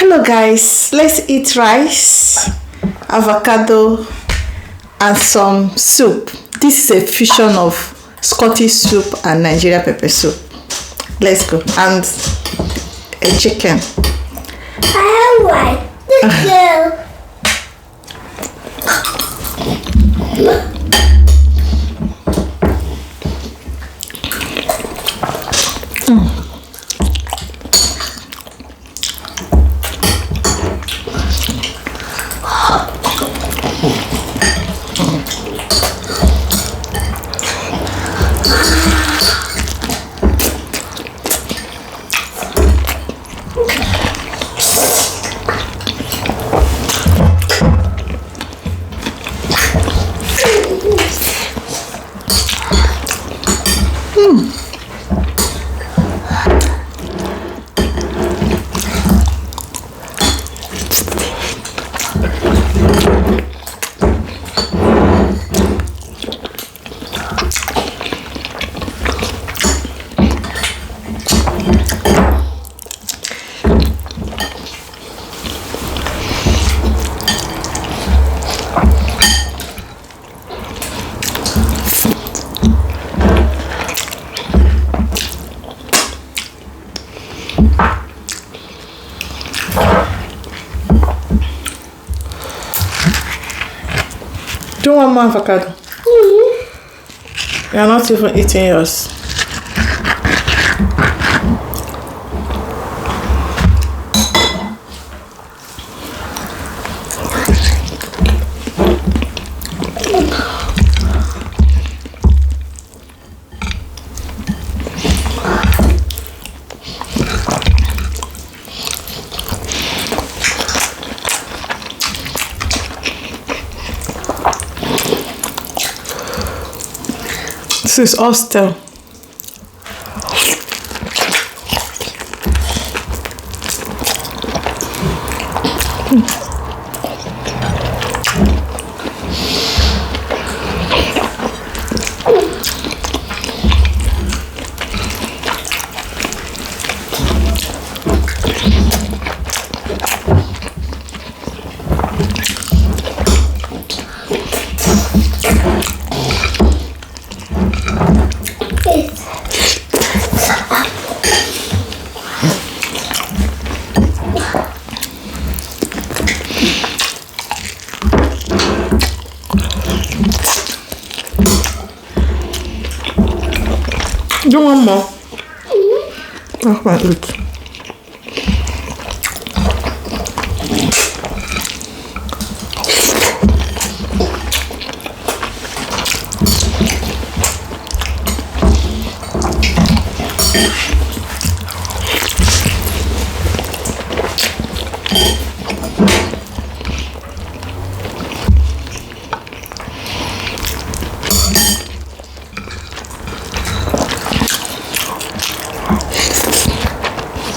Hello guys, let's eat rice, avocado and some soup. This is a fusion of Scottish soup and Nigerian pepper soup. Let's go. And a chicken. I like this girl. Do you want more avocado? You're not even eating yours. This is oxtail. Do one more. Oh, my God.